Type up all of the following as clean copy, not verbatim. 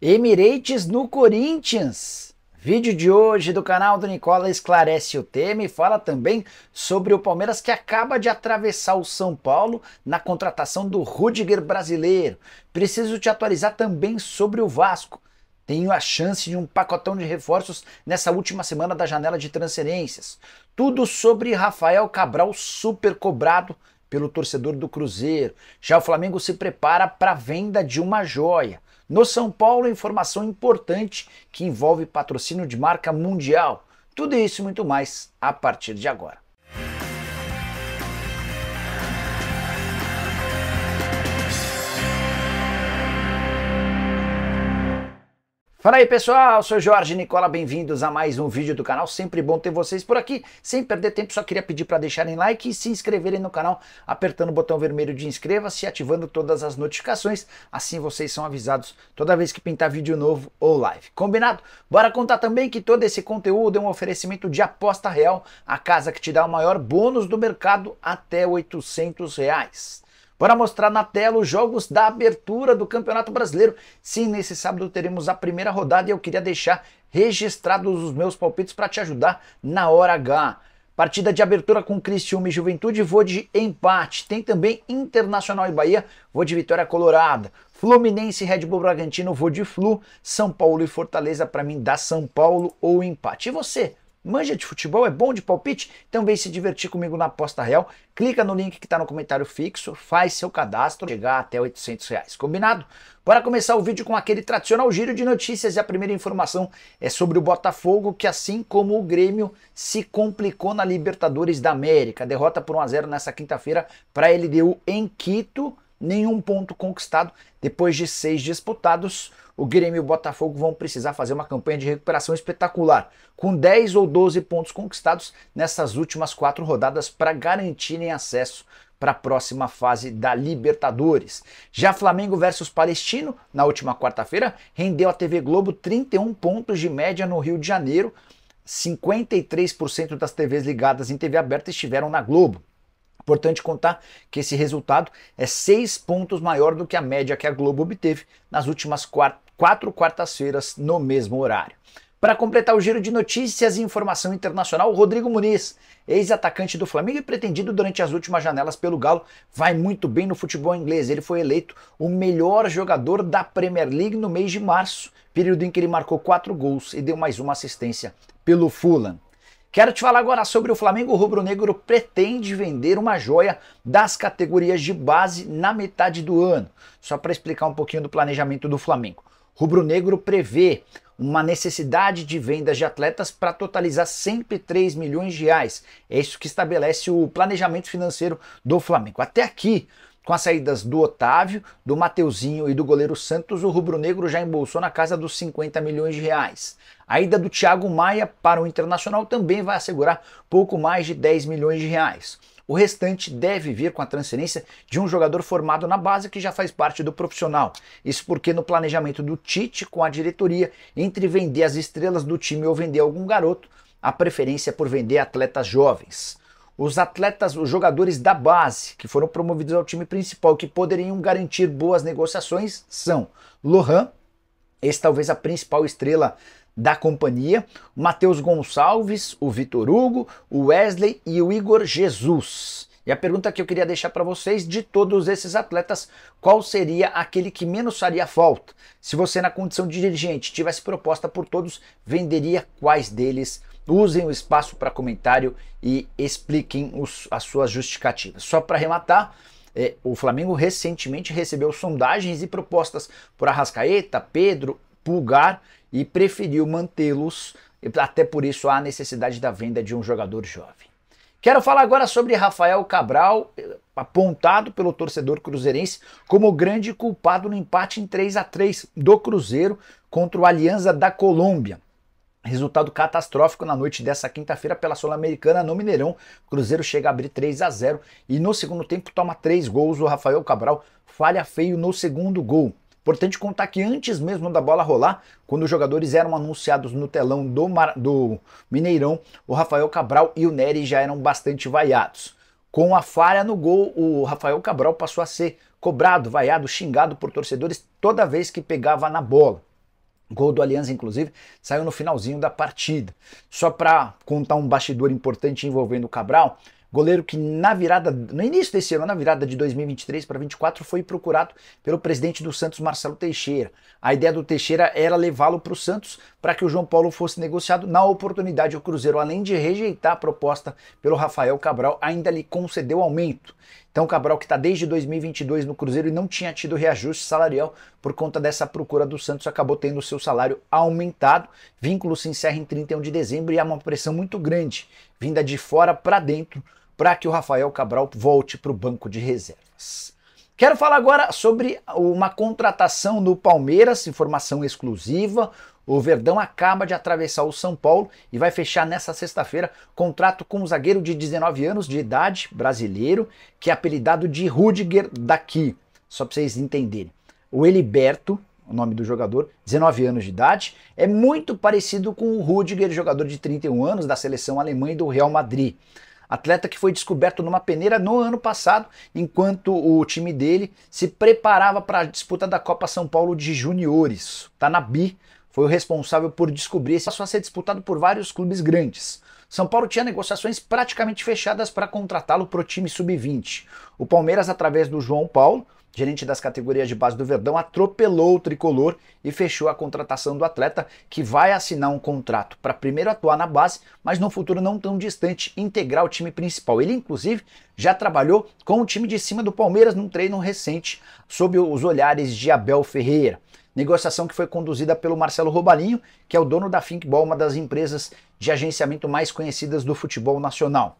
Emirates no Corinthians. Vídeo de hoje do canal do Nicola esclarece o tema e fala também sobre o Palmeiras que acaba de atravessar o São Paulo na contratação do Rudiger brasileiro. Preciso te atualizar também sobre o Vasco. Tenho a chance de um pacotão de reforços nessa última semana da janela de transferências. Tudo sobre Rafael Cabral, super cobrado pelo torcedor do Cruzeiro. Já o Flamengo se prepara para a venda de uma joia. No São Paulo, informação importante que envolve patrocínio de marca mundial. Tudo isso e muito mais a partir de agora. Fala aí pessoal, sou Jorge Nicola, bem-vindos a mais um vídeo do canal, sempre bom ter vocês por aqui. Sem perder tempo, só queria pedir para deixarem like e se inscreverem no canal, apertando o botão vermelho de inscreva-se e ativando todas as notificações, assim vocês são avisados toda vez que pintar vídeo novo ou live. Combinado? Bora contar também que todo esse conteúdo é um oferecimento de Aposta Real, a casa que te dá o maior bônus do mercado até R$800. Bora mostrar na tela os jogos da abertura do Campeonato Brasileiro. Sim, nesse sábado teremos a primeira rodada e eu queria deixar registrados os meus palpites para te ajudar na hora H. Partida de abertura com Criciúma e Juventude, vou de empate. Tem também Internacional e Bahia, vou de vitória colorada. Fluminense e Red Bull Bragantino, vou de Flu. São Paulo e Fortaleza, para mim dá São Paulo ou empate. E você? Manja de futebol? É bom de palpite? Então vem se divertir comigo na Aposta Real. Clica no link que está no comentário fixo, faz seu cadastro, chegar até R$800. Combinado? Bora começar o vídeo com aquele tradicional giro de notícias e a primeira informação é sobre o Botafogo, que assim como o Grêmio se complicou na Libertadores da América. Derrota por 1-0 nessa quinta-feira para a LDU em Quito. Nenhum ponto conquistado. Depois de 6 disputados, o Grêmio e o Botafogo vão precisar fazer uma campanha de recuperação espetacular, com 10 ou 12 pontos conquistados nessas últimas 4 rodadas para garantirem acesso para a próxima fase da Libertadores. Já Flamengo versus Palestino, na última quarta-feira, rendeu à TV Globo 31 pontos de média no Rio de Janeiro. 53% das TVs ligadas em TV aberta estiveram na Globo. Importante contar que esse resultado é 6 pontos maior do que a média que a Globo obteve nas últimas 4 quartas-feiras no mesmo horário. Para completar o giro de notícias e informação internacional, Rodrigo Muniz, ex-atacante do Flamengo e pretendido durante as últimas janelas pelo Galo, vai muito bem no futebol inglês. Ele foi eleito o melhor jogador da Premier League no mês de março, período em que ele marcou 4 gols e deu mais uma assistência pelo Fulham. Quero te falar agora sobre o Flamengo. O rubro-negro pretende vender uma joia das categorias de base na metade do ano. Só para explicar um pouquinho do planejamento do Flamengo. O rubro-negro prevê uma necessidade de vendas de atletas para totalizar sempre 3 milhões de reais. É isso que estabelece o planejamento financeiro do Flamengo. Até aqui, com as saídas do Otávio, do Mateuzinho e do goleiro Santos, o rubro-negro já embolsou na casa dos 50 milhões de reais. A ida do Thiago Maia para o Internacional também vai assegurar pouco mais de 10 milhões de reais. O restante deve vir com a transferência de um jogador formado na base que já faz parte do profissional. Isso porque no planejamento do Tite com a diretoria, entre vender as estrelas do time ou vender algum garoto, a preferência é por vender atletas jovens. Os atletas, os jogadores da base que foram promovidos ao time principal que poderiam garantir boas negociações são Lohan, esse talvez a principal estrela da companhia, o Matheus Gonçalves, o Vitor Hugo, o Wesley e o Igor Jesus. E a pergunta que eu queria deixar para vocês, de todos esses atletas, qual seria aquele que menos faria falta? Se você na condição de dirigente tivesse proposta por todos, venderia quais deles? Usem o espaço para comentário e expliquem as suas justificativas. Só para arrematar, o Flamengo recentemente recebeu sondagens e propostas por Arrascaeta, Pedro, Pulgar e preferiu mantê-los, até por isso há a necessidade da venda de um jogador jovem. Quero falar agora sobre Rafael Cabral, apontado pelo torcedor cruzeirense como o grande culpado no empate em 3-3 do Cruzeiro contra o Alianza da Colômbia. Resultado catastrófico na noite dessa quinta-feira pela Sul-Americana no Mineirão. O Cruzeiro chega a abrir 3-0 e no segundo tempo toma 3 gols. O Rafael Cabral falha feio no segundo gol. Importante contar que antes mesmo da bola rolar, quando os jogadores eram anunciados no telão do Mineirão, o Rafael Cabral e o Nery já eram bastante vaiados. Com a falha no gol, o Rafael Cabral passou a ser cobrado, vaiado, xingado por torcedores toda vez que pegava na bola. Gol do Alianza, inclusive, saiu no finalzinho da partida. Só para contar um bastidor importante envolvendo o Cabral, goleiro que no início desse ano, na virada de 2023 para 2024, foi procurado pelo presidente do Santos, Marcelo Teixeira. A ideia do Teixeira era levá-lo para o Santos para que o João Paulo fosse negociado. Na oportunidade, o Cruzeiro, além de rejeitar a proposta pelo Rafael Cabral, ainda lhe concedeu aumento. Então, Cabral, que está desde 2022 no Cruzeiro e não tinha tido reajuste salarial por conta dessa procura do Santos, acabou tendo o seu salário aumentado. Vínculo se encerra em 31 de dezembro e há uma pressão muito grande, vinda de fora para dentro, para que o Rafael Cabral volte para o banco de reservas. Quero falar agora sobre uma contratação do Palmeiras, informação exclusiva. O Verdão acaba de atravessar o São Paulo e vai fechar nessa sexta-feira contrato com um zagueiro de 19 anos de idade, brasileiro, que é apelidado de Rudiger daqui, só para vocês entenderem. O Eliberto, o nome do jogador, 19 anos de idade, é muito parecido com o Rudiger, jogador de 31 anos da seleção alemã e do Real Madrid. Atleta que foi descoberto numa peneira no ano passado, enquanto o time dele se preparava para a disputa da Copa São Paulo de Juniores. Tanabi foi o responsável por descobrir esse passou a ser disputado por vários clubes grandes. São Paulo tinha negociações praticamente fechadas para contratá-lo para o time sub-20. O Palmeiras, através do João Paulo, gerente das categorias de base do Verdão, atropelou o tricolor e fechou a contratação do atleta, que vai assinar um contrato para primeiro atuar na base, mas no futuro não tão distante integrar o time principal. Ele, inclusive, já trabalhou com o time de cima do Palmeiras num treino recente, sob os olhares de Abel Ferreira. Negociação que foi conduzida pelo Marcelo Robalinho, que é o dono da Thinkball, uma das empresas de agenciamento mais conhecidas do futebol nacional.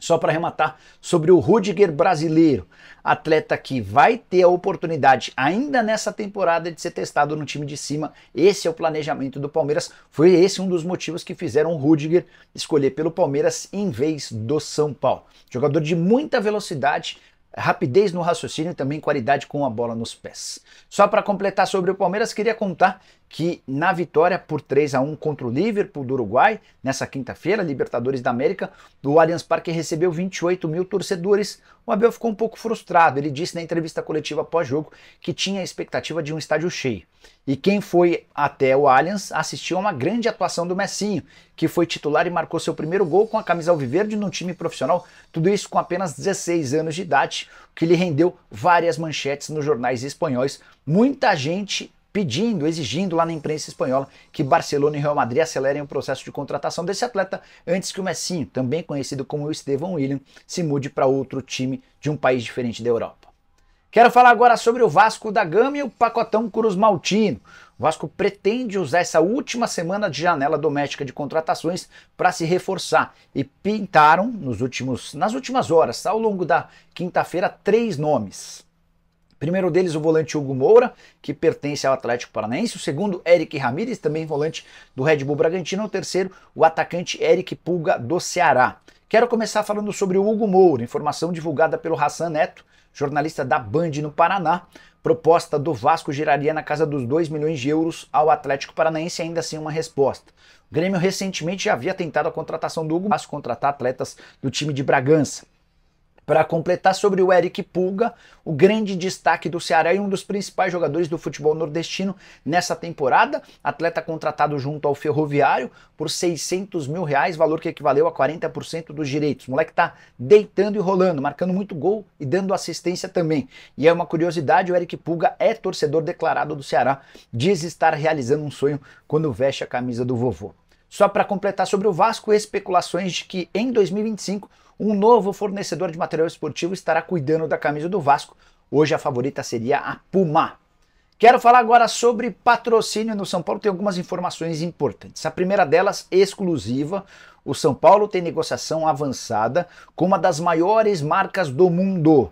Só para arrematar, sobre o Rudiger brasileiro, atleta que vai ter a oportunidade ainda nessa temporada de ser testado no time de cima. Esse é o planejamento do Palmeiras. Foi esse um dos motivos que fizeram o Rudiger escolher pelo Palmeiras em vez do São Paulo. Jogador de muita velocidade, rapidez no raciocínio e também qualidade com a bola nos pés. Só para completar sobre o Palmeiras, queria contar que na vitória por 3-1 contra o Liverpool do Uruguai, nessa quinta-feira, Libertadores da América, o Allianz Parque recebeu 28 mil torcedores. O Abel ficou um pouco frustrado. Ele disse na entrevista coletiva pós-jogo que tinha a expectativa de um estádio cheio. E quem foi até o Allianz assistiu a uma grande atuação do Messinho, que foi titular e marcou seu primeiro gol com a camisa alviverde no time profissional, tudo isso com apenas 16 anos de idade, o que lhe rendeu várias manchetes nos jornais espanhóis. Muita gente pedindo, exigindo lá na imprensa espanhola que Barcelona e Real Madrid acelerem o processo de contratação desse atleta antes que o Messinho, também conhecido como o Estevão William, se mude para outro time de um país diferente da Europa. Quero falar agora sobre o Vasco da Gama e o pacotão Cruz Maltino. O Vasco pretende usar essa última semana de janela doméstica de contratações para se reforçar e pintaram nas últimas horas, ao longo da quinta-feira, 3 nomes. Primeiro deles, o volante Hugo Moura, que pertence ao Atlético Paranaense. O segundo, Eric Ramírez, também volante do Red Bull Bragantino. O terceiro, o atacante Eric Pulga, do Ceará. Quero começar falando sobre o Hugo Moura, informação divulgada pelo Hassan Neto, jornalista da Band no Paraná. Proposta do Vasco giraria na casa dos 2 milhões de euros ao Atlético Paranaense, ainda sem uma resposta. O Grêmio recentemente já havia tentado a contratação do Hugo, mas contratar atletas do time de Bragança. Para completar, sobre o Eric Pulga, o grande destaque do Ceará e um dos principais jogadores do futebol nordestino nessa temporada, atleta contratado junto ao Ferroviário por R$600 mil, valor que equivaleu a 40% dos direitos. O moleque tá deitando e rolando, marcando muito gol e dando assistência também. E é uma curiosidade, o Eric Pulga é torcedor declarado do Ceará, diz estar realizando um sonho quando veste a camisa do vovô. Só para completar sobre o Vasco, especulações de que em 2025 um novo fornecedor de material esportivo estará cuidando da camisa do Vasco. Hoje a favorita seria a Puma. Quero falar agora sobre patrocínio no São Paulo, tem algumas informações importantes. A primeira delas, exclusiva, o São Paulo tem negociação avançada com uma das maiores marcas do mundo.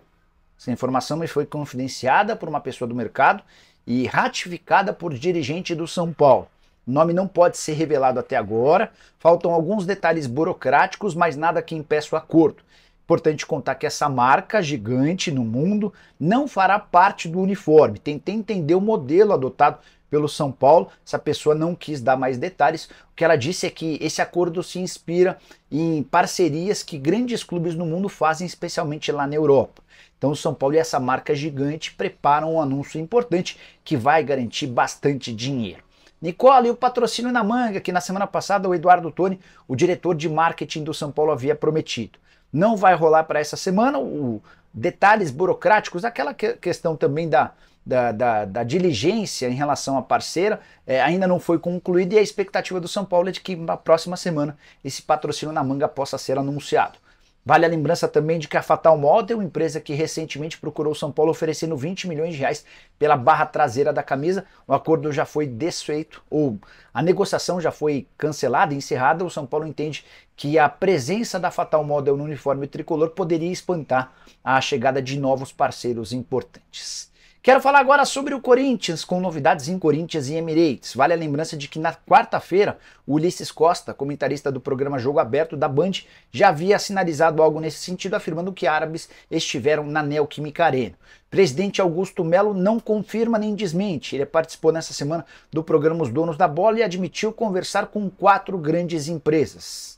Essa informação me foi confidenciada por uma pessoa do mercado e ratificada por dirigente do São Paulo. O nome não pode ser revelado até agora, faltam alguns detalhes burocráticos, mas nada que impeça o acordo. Importante contar que essa marca gigante no mundo não fará parte do uniforme. Tentei entender o modelo adotado pelo São Paulo, essa pessoa não quis dar mais detalhes. O que ela disse é que esse acordo se inspira em parcerias que grandes clubes no mundo fazem, especialmente lá na Europa. Então o São Paulo e essa marca gigante preparam um anúncio importante que vai garantir bastante dinheiro. Nicola, e o patrocínio na manga, que na semana passada o Eduardo Toni, o diretor de marketing do São Paulo, havia prometido. Não vai rolar para essa semana, detalhes burocráticos, aquela questão também da diligência em relação à parceira, ainda não foi concluída, e a expectativa do São Paulo é de que na próxima semana esse patrocínio na manga possa ser anunciado. Vale a lembrança também de que a Fatal Model, empresa que recentemente procurou o São Paulo oferecendo 20 milhões de reais pela barra traseira da camisa, o acordo já foi desfeito, ou a negociação já foi cancelada, encerrada. O São Paulo entende que a presença da Fatal Model no uniforme tricolor poderia espantar a chegada de novos parceiros importantes. Quero falar agora sobre o Corinthians, com novidades em Corinthians e Emirates. Vale a lembrança de que na quarta-feira, o Ulisses Costa, comentarista do programa Jogo Aberto da Band, já havia sinalizado algo nesse sentido, afirmando que árabes estiveram na Neoquímica Arena. Presidente Augusto Melo não confirma nem desmente. Ele participou nessa semana do programa Os Donos da Bola e admitiu conversar com 4 grandes empresas.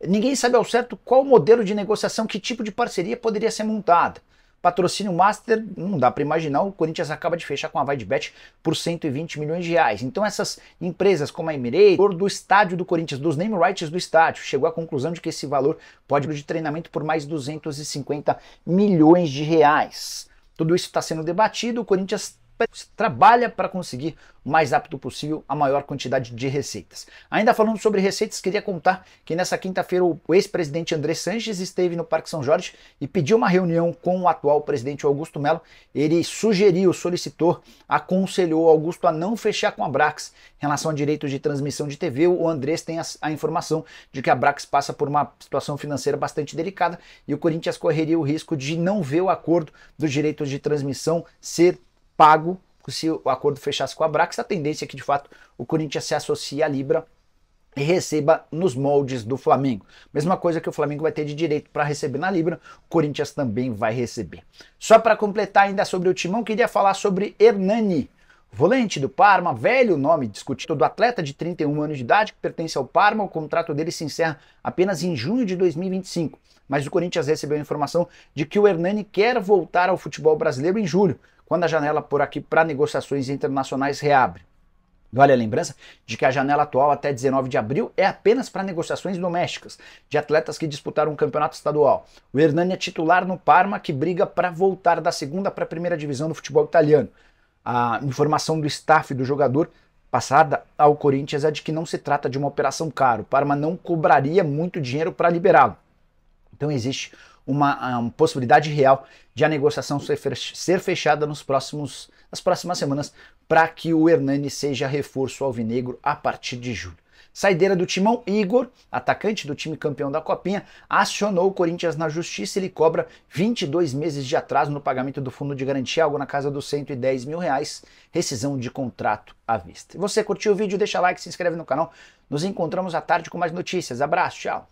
Ninguém sabe ao certo qual modelo de negociação, que tipo de parceria poderia ser montada. Patrocínio Master, não dá para imaginar, o Corinthians acaba de fechar com a VideBet por 120 milhões de reais. Então essas empresas como a Emirates, do estádio do Corinthians, dos name rights do estádio, chegou à conclusão de que esse valor pode ir de treinamento por mais 250 milhões de reais. Tudo isso está sendo debatido, o Corinthians trabalha para conseguir o mais rápido possível a maior quantidade de receitas. Ainda falando sobre receitas, queria contar que nessa quinta-feira o ex-presidente André Sanches esteve no Parque São Jorge e pediu uma reunião com o atual presidente Augusto Melo. Ele sugeriu, solicitou, aconselhou Augusto a não fechar com a Abrax. Em relação a direitos de transmissão de TV, o Andrés tem a informação de que a Abrax passa por uma situação financeira bastante delicada e o Corinthians correria o risco de não ver o acordo dos direitos de transmissão ser pago se o acordo fechasse com a Abrax. A tendência é que de fato o Corinthians se associe à Libra e receba nos moldes do Flamengo. Mesma coisa que o Flamengo vai ter de direito para receber na Libra, o Corinthians também vai receber. Só para completar ainda sobre o Timão, queria falar sobre Hernani, volante do Parma, velho nome discutido do atleta de 31 anos de idade que pertence ao Parma. O contrato dele se encerra apenas em junho de 2025, mas o Corinthians recebeu a informação de que o Hernani quer voltar ao futebol brasileiro em julho, quando a janela por aqui para negociações internacionais reabre. Vale a lembrança de que a janela atual até 19 de abril é apenas para negociações domésticas, de atletas que disputaram um campeonato estadual. O Hernani é titular no Parma, que briga para voltar da segunda para a primeira divisão do futebol italiano. A informação do staff do jogador passada ao Corinthians é de que não se trata de uma operação cara. O Parma não cobraria muito dinheiro para liberá-lo. Então existe uma possibilidade real de a negociação ser fechada nas próximas semanas para que o Hernani seja reforço alvinegro a partir de julho. Saideira do Timão, Igor, atacante do time campeão da Copinha, acionou o Corinthians na justiça. Ele cobra 22 meses de atraso no pagamento do fundo de garantia, algo na casa dos 110 mil reais, rescisão de contrato à vista. E você curtiu o vídeo? Deixa like, se inscreve no canal. Nos encontramos à tarde com mais notícias. Abraço, tchau!